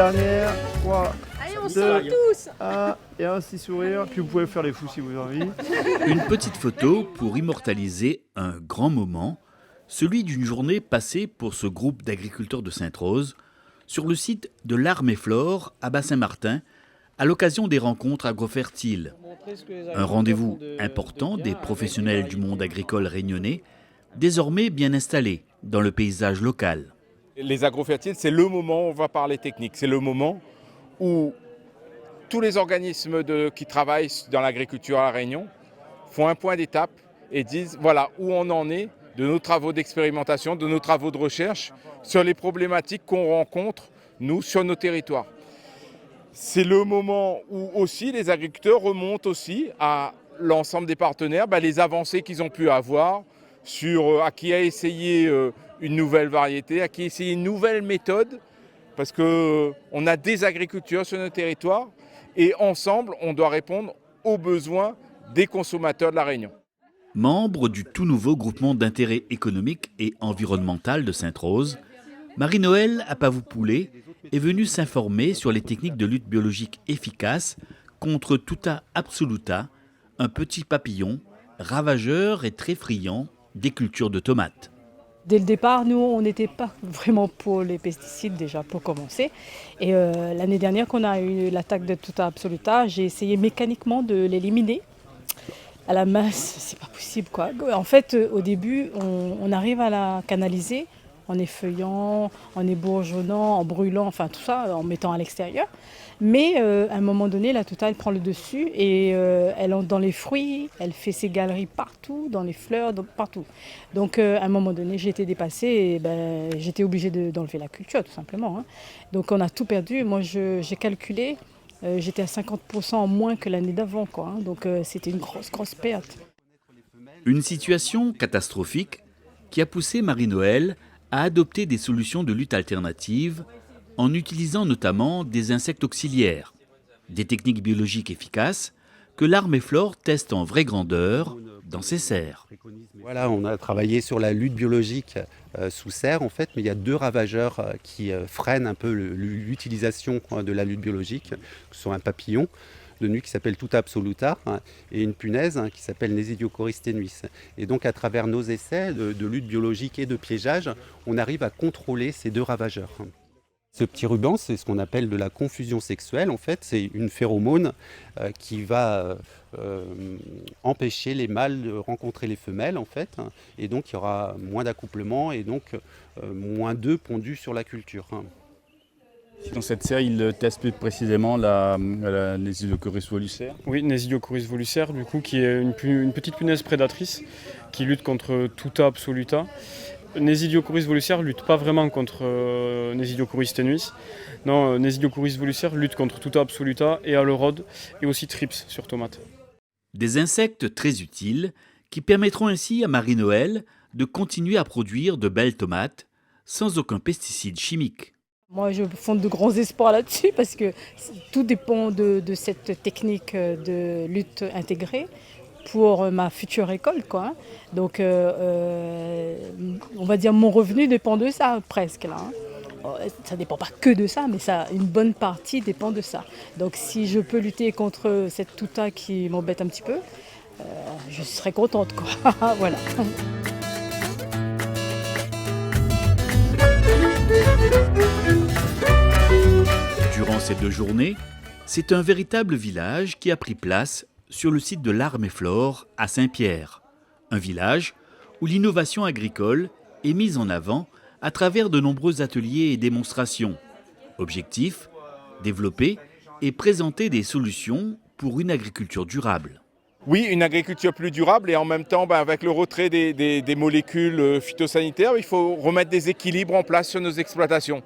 dernière, 3, Allez, on 2, sort tous. 1, et un petit sourire, puis vous pouvez faire les fous si vous avez envie. Une petite photo pour immortaliser un grand moment, celui d'une journée passée pour ce groupe d'agriculteurs de Sainte-Rose sur le site de l'Arme et Flore à Bas-Saint-Martin à l'occasion des rencontres agrofertiles. Un rendez-vous important des professionnels du monde agricole réunionnais, désormais bien installés dans le paysage local. Les agrofertiles, c'est le moment où on va parler technique. C'est le moment où tous les organismes qui travaillent dans l'agriculture à La Réunion font un point d'étape et disent voilà où on en est de nos travaux d'expérimentation, de nos travaux de recherche sur les problématiques qu'on rencontre, nous, sur nos territoires. C'est le moment où aussi les agriculteurs remontent aussi à l'ensemble des partenaires les avancées qu'ils ont pu avoir sur à qui a essayé une nouvelle variété, à qui a essayé une nouvelle méthode, parce qu'on a des agriculteurs sur nos territoires et ensemble, on doit répondre aux besoins des consommateurs de La Réunion. Membre du tout nouveau groupement d'intérêt économique et environnemental de Sainte-Rose, Marie-Noëlle Apavou-Poulet est venue s'informer sur les techniques de lutte biologique efficaces contre Tuta absoluta, un petit papillon ravageur et très friand des cultures de tomates. Dès le départ, nous, on n'était pas vraiment pour les pesticides déjà, pour commencer. Et l'année dernière, qu'on a eu l'attaque de Tuta absoluta, j'ai essayé mécaniquement de l'éliminer. À la masse, c'est pas possible, quoi. En fait, au début, on arrive à la canaliser en effeuillant, en ébourgeonnant, en brûlant, enfin tout ça, en mettant à l'extérieur. Mais à un moment donné, la Tuta, elle prend le dessus et elle entre dans les fruits, elle fait ses galeries partout, dans les fleurs, partout. Donc à un moment donné, j'ai été dépassée et j'étais obligée d'enlever la culture, tout simplement. Hein. Donc on a tout perdu. Moi, j'ai calculé, j'étais à 50% en moins que l'année d'avant, quoi. Hein. Donc c'était une grosse perte. Une situation catastrophique qui a poussé Marie-Noëlle à adopter des solutions de lutte alternatives en utilisant notamment des insectes auxiliaires, des techniques biologiques efficaces que l'Arme et Flore teste en vraie grandeur dans ses serres. Voilà, on a travaillé sur la lutte biologique sous serre en fait, mais il y a deux ravageurs qui freinent un peu l'utilisation de la lutte biologique, que sont un papillon de nuit qui s'appelle Tuta absoluta et une punaise qui s'appelle Nesidiocoris tenuis. Et donc à travers nos essais de lutte biologique et de piégeage, on arrive à contrôler ces deux ravageurs. Ce petit ruban, c'est ce qu'on appelle de la confusion sexuelle. En fait, c'est une phéromone qui va empêcher les mâles de rencontrer les femelles, en fait. Et donc, il y aura moins d'accouplement et donc moins d'œufs pondus sur la culture. Dans cette serre, il teste plus précisément la Nesidiocoris volucère. Oui, Nesidiocoris volucère, du coup, qui est une petite punaise prédatrice qui lutte contre Tuta absoluta. Nesidiocoris volucère ne lutte pas vraiment contre Nesidiocoris tenuis. Non, Nesidiocoris volucère lutte contre Tuta absoluta et alerode et aussi Thrips sur tomates. Des insectes très utiles qui permettront ainsi à Marie-Noëlle de continuer à produire de belles tomates sans aucun pesticide chimique. Moi, je fonde de grands espoirs là-dessus parce que tout dépend de cette technique de lutte intégrée pour ma future école, quoi. Donc, on va dire mon revenu dépend de ça, presque, là. Ça ne dépend pas que de ça, mais une bonne partie dépend de ça. Donc, si je peux lutter contre cette Tuta qui m'embête un petit peu, je serai contente, quoi. Voilà. Durant ces 2 journées, c'est un véritable village qui a pris place sur le site de l'Arme et Flore à Saint-Pierre. Un village où l'innovation agricole est mise en avant à travers de nombreux ateliers et démonstrations. Objectif, développer et présenter des solutions pour une agriculture durable. Oui, une agriculture plus durable et en même temps, avec le retrait des molécules phytosanitaires, il faut remettre des équilibres en place sur nos exploitations.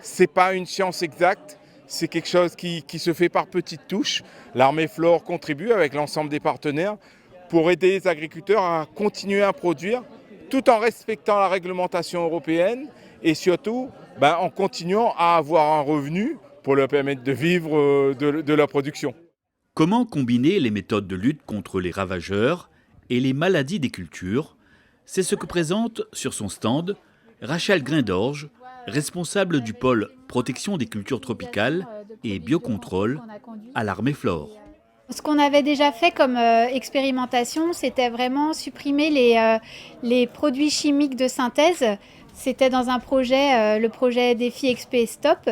Ce n'est pas une science exacte, c'est quelque chose qui se fait par petites touches. L'Arme et Flore contribue avec l'ensemble des partenaires pour aider les agriculteurs à continuer à produire tout en respectant la réglementation européenne et surtout en continuant à avoir un revenu pour leur permettre de vivre de leur production. Comment combiner les méthodes de lutte contre les ravageurs et les maladies des cultures? C'est ce que présente sur son stand Rachel Grindorge, responsable du pôle protection des cultures tropicales et biocontrôle à l'Armée Flore. Ce qu'on avait déjà fait comme expérimentation, c'était vraiment supprimer les produits chimiques de synthèse. C'était dans un projet, le projet Défi XP Stop.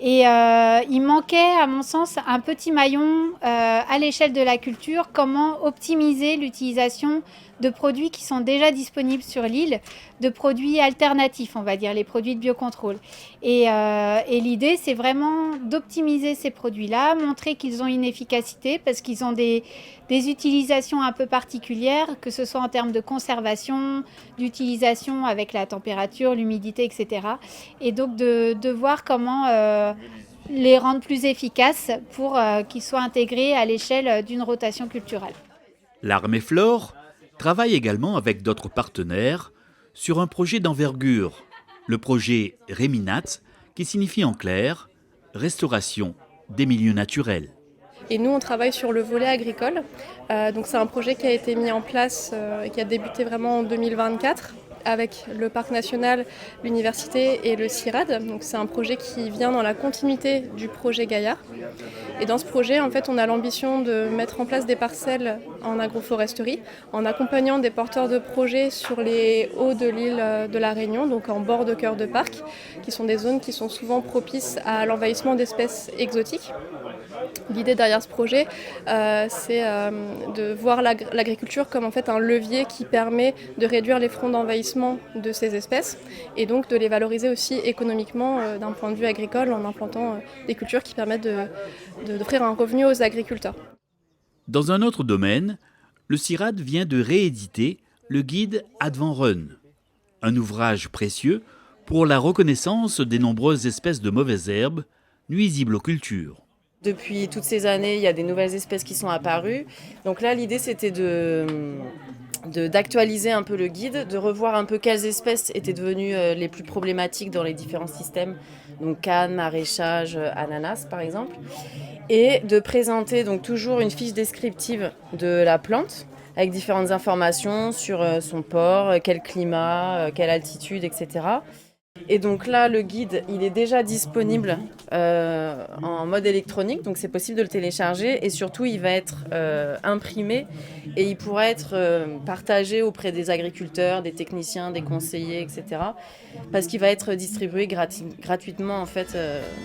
Et il manquait, à mon sens, un petit maillon à l'échelle de la culture. Comment optimiser l'utilisation de produits qui sont déjà disponibles sur l'île, de produits alternatifs, on va dire, les produits de biocontrôle. Et l'idée, c'est vraiment d'optimiser ces produits-là, montrer qu'ils ont une efficacité parce qu'ils ont des utilisations un peu particulières, que ce soit en termes de conservation, d'utilisation avec la température, l'humidité, etc. Et donc de voir comment les rendre plus efficaces pour qu'ils soient intégrés à l'échelle d'une rotation culturelle. L'Armée Flore travaille également avec d'autres partenaires sur un projet d'envergure, le projet Réminat, qui signifie en clair « Restauration des milieux naturels ». Et nous, on travaille sur le volet agricole. Donc c'est un projet qui a été mis en place et qui a débuté vraiment en 2024 avec le parc national, l'université et le CIRAD. Donc c'est un projet qui vient dans la continuité du projet Gaillard. Et dans ce projet, en fait, on a l'ambition de mettre en place des parcelles en agroforesterie en accompagnant des porteurs de projets sur les hauts de l'île de la Réunion, donc en bord de cœur de parc, qui sont des zones qui sont souvent propices à l'envahissement d'espèces exotiques. L'idée derrière ce projet, c'est de voir l'agriculture comme en fait un levier qui permet de réduire les fronts d'envahissement de ces espèces et donc de les valoriser aussi économiquement d'un point de vue agricole en implantant des cultures qui permettent d'offrir un revenu aux agriculteurs. Dans un autre domaine, le CIRAD vient de rééditer le guide Advent Run, un ouvrage précieux pour la reconnaissance des nombreuses espèces de mauvaises herbes nuisibles aux cultures. Depuis toutes ces années, il y a des nouvelles espèces qui sont apparues. Donc là, l'idée, c'était d'actualiser un peu le guide, de revoir un peu quelles espèces étaient devenues les plus problématiques dans les différents systèmes, donc canne, maraîchage, ananas par exemple, et de présenter donc toujours une fiche descriptive de la plante avec différentes informations sur son port, quel climat, quelle altitude, etc. Et donc là, le guide, il est déjà disponible en mode électronique, donc c'est possible de le télécharger et surtout, il va être imprimé et il pourra être partagé auprès des agriculteurs, des techniciens, des conseillers, etc. Parce qu'il va être distribué gratuitement en fait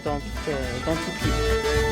dans toute l'île.